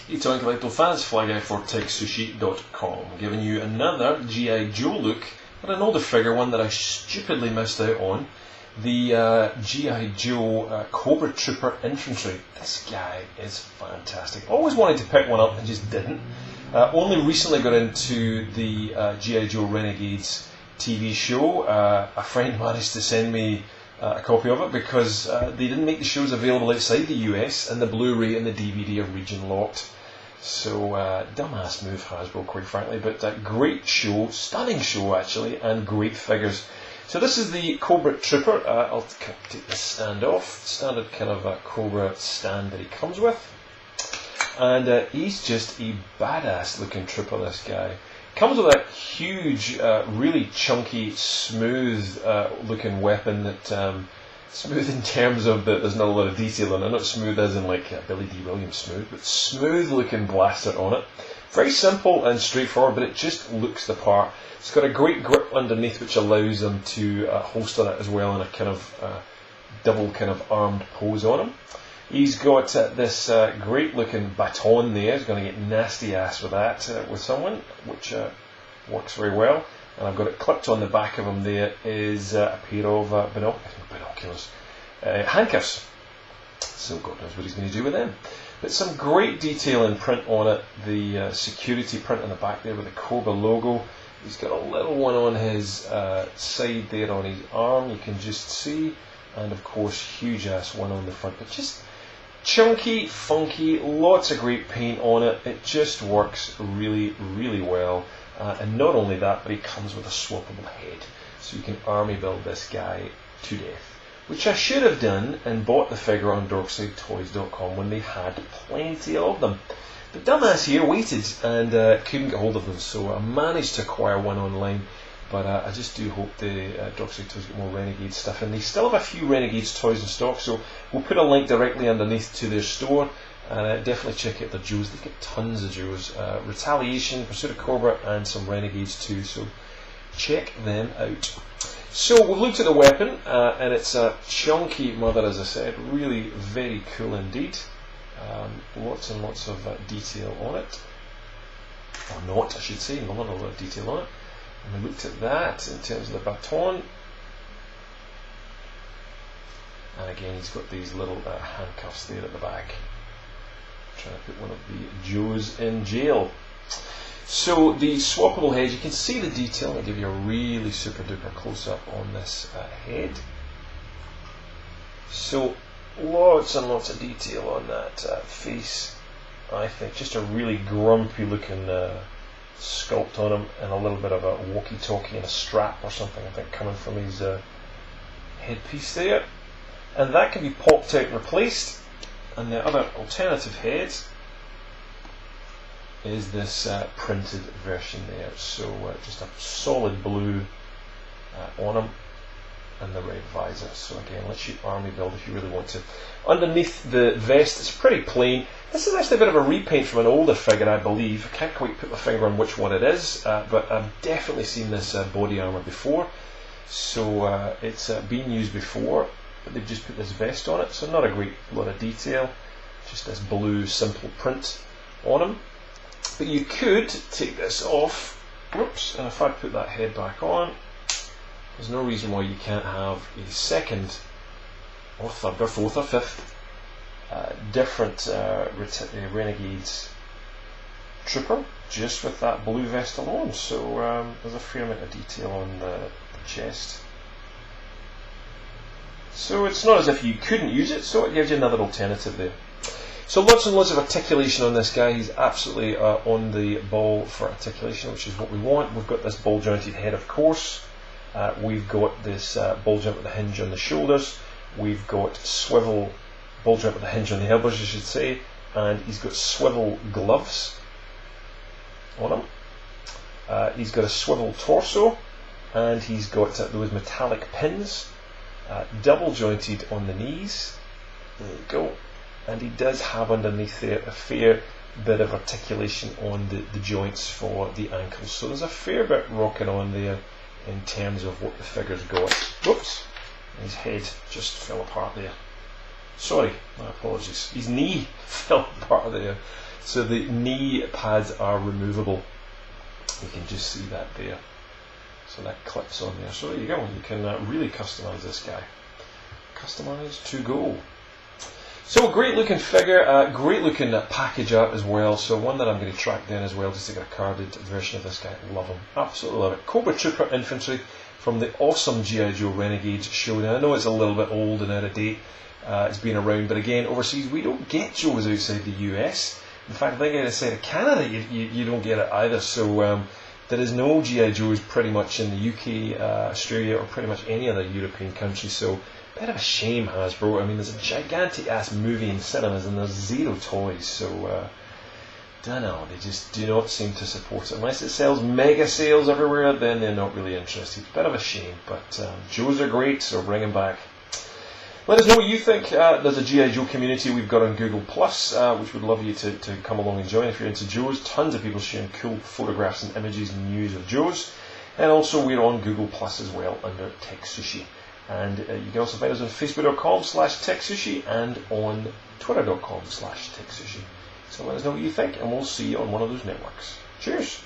Ito Intellectual fans, fly guy for TekSushi.com, giving you another G.I. Joe look at an older figure, one that I stupidly missed out on. The G.I. Joe Cobra Trooper Infantry. This guy is fantastic. Always wanted to pick one up and just didn't. Only recently got into the G.I. Joe Renegades TV show. A friend managed to send me a copy of it because they didn't make the shows available outside the US, and the Blu-ray and the DVD are region locked. So, dumbass move, Hasbro, quite frankly, but great show, stunning show actually, and great figures. So this is the Cobra Trooper. I'll take this stand off, standard kind of Cobra stand that he comes with. And he's just a badass looking trooper, this guy. Comes with a huge, really chunky, smooth looking weapon that, smooth in terms of that there's not a lot of detail on it, not smooth as in like Billy D. Williams smooth, but smooth looking blaster on it. Very simple and straightforward, but it just looks the part. It's got a great grip underneath which allows them to holster it as well in a kind of double kind of armed pose on him. He's got this great looking baton there. He's going to get nasty ass with that with someone, which works very well. And I've got it clipped on the back of him there is a pair of binoculars, handcuffs. So God knows what he's going to do with them. But some great detail in print on it. The security print on the back there with the Cobra logo. He's got a little one on his side there on his arm, you can just see. And of course, huge ass one on the front. But just chunky, funky, lots of great paint on it. It just works really, really well. And not only that, but he comes with a swappable head. So you can army build this guy to death. Which I should have done and bought the figure on DorksideToys.com when they had plenty of them. The dumbass here waited and couldn't get hold of them, so I managed to acquire one online. But I just do hope the Dorkside Toys get more Renegades stuff. And they still have a few Renegades toys in stock, so we'll put a link directly underneath to their store. And definitely check out their Joes. They've got tons of Joes. Retaliation, Pursuit of Cobra, and some Renegades too. So check them out. So we've looked at the weapon, and it's a chunky mother, as I said. Really very cool indeed. Lots and lots of detail on it. Or not, I should say. Not a lot of detail on it. And we looked at that in terms of the baton. And again, he's got these little handcuffs there at the back. Trying to put one of the Joes in jail. So the swappable head, you can see the detail. I'll give you a really super duper close up on this head. So lots and lots of detail on that face. I think just a really grumpy looking sculpt on him, and a little bit of a walkie-talkie and a strap or something, I think, coming from his headpiece there. And that can be popped out and replaced. And the other alternative head is this printed version there. So just a solid blue on him, and the red visor. So again, let's shoot army build if you really want to. Underneath the vest, it's pretty plain. This is actually a bit of a repaint from an older figure, I believe. I can't quite put my finger on which one it is, but I've definitely seen this body armour before. So it's been used before, but they've just put this vest on it, so not a great lot of detail, just this blue simple print on him. But you could take this off, whoops, and if I put that head back on, there's no reason why you can't have a second or third or fourth or fifth different Renegades Trooper just with that blue vest alone. So there's a fair amount of detail on the chest. So it's not as if you couldn't use it, so it gives you another alternative there. So lots and lots of articulation on this guy. He's absolutely on the ball for articulation, which is what we want. We've got this ball jointed head, of course. We've got this ball joint with a hinge on the shoulders. We've got swivel ball joint with a hinge on the elbows, I should say. And he's got swivel gloves on him. He's got a swivel torso, and he's got those metallic pins, double jointed on the knees. There you go. And he does have underneath there a fair bit of articulation on the joints for the ankles. So there's a fair bit rocking on there in terms of what the figure's got. Whoops, his head just fell apart there. Sorry, my apologies. His knee fell apart there. So the knee pads are removable. You can just see that there. So that clips on there. So there you go. You can really customise this guy. Customise to go. So great looking figure, great looking package art as well. So one that I'm going to track down as well, just to get a carded version of this guy. Love him, absolutely love it. Cobra Trooper Infantry from the awesome G.I. Joe Renegades show. Now I know it's a little bit old and out of date. It's been around, but again, overseas we don't get Joes outside the US. In fact, I think outside of Canada you don't get it either. So there is no G.I. Joes pretty much in the UK, Australia, or pretty much any other European country. So bit of a shame, Hasbro. I mean, there's a gigantic ass movie in cinemas and there's zero toys. So don't know. They just do not seem to support it unless it sells mega sales everywhere. Then they're not really interested. Bit of a shame, but Joes are great, so bring them back. Let us know what you think. There's a G.I. Joe community we've got on Google+, which would love you to come along and join if you're into Joes. Tons of people sharing cool photographs and images and news of Joes. And also we're on Google+ as well under TekSushi. And you can also find us on Facebook.com/TekSushi and on Twitter.com/TekSushi. So let us know what you think and we'll see you on one of those networks. Cheers!